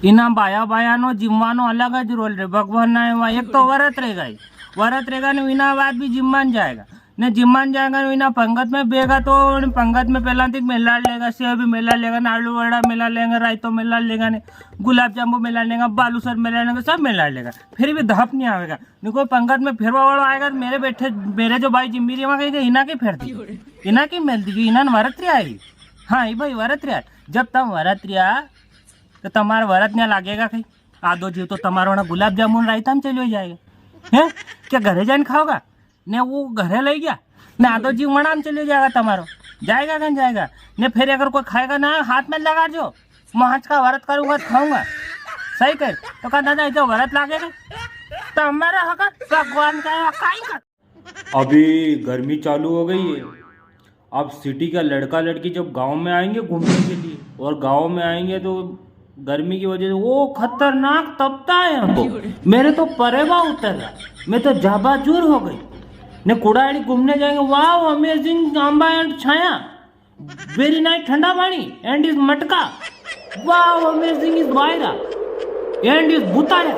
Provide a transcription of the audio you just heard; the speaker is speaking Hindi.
इना बाया बायानो जिमवानो अलग ज रोल रे भगवान ना एवा एक तो वरत रहेगा ने विना बाद भी जिम्मान जाएगा ने जिम्मान जाएगा ने विना पंगत में बेगा तो पंगत में पहला तक मेला लेगा सेव भी मेला लेगा ना आलू वड़ा मेला लेगा रायतो मेला लेगा ने गुलाब जामुन मेला लेगा बालूसर मेला लेगा सब मेला लेगा फिर भी धप नहीं आएगा नहीं कोई पंगत में फिरवा वाला आएगा तो मेरे जो भाई जिम्मेदारी वहाँ कहीं इना की फेर दी इना की मिल दी इना वरत आएगी। हाँ भाई वरत रिया जब तम वरत रिया तो तुम्हारा वरत नहीं लागेगा कहीं आधो जीव तो तुम्हारा गुलाब जामुन रायता में चलो जाएगा है क्या घरे जाने खाओगा ने वो घरे ले गया ने आधो जीव मना में चले जाएगा तुम्हारो जाएगा कहीं जाएगा ने फिर अगर कोई खाएगा ना हाथ में लगा जो महज का वरत करूंगा खाऊंगा सही कर तो कहा दादा इधर वरत लागेगा तो हमारा हक भगवान का का अभी गर्मी चालू हो गई है। अब सिटी का लड़का लड़की जब गांव में आएंगे घूमने के लिए और गांव में आएंगे तो गर्मी की वजह से वो खतरनाक तपता है हमको मेरे तो परेवा उतर रहा मैं तो जाबाजूर हो गई ने कुड़ाड़ी घूमने जाएंगे वाह अमेजिंग आंबा एंड छाया वेरी नाइस ठंडा पानी एंड इज मटका वाह अमेजिंग इज वायरा एंड इज भूताया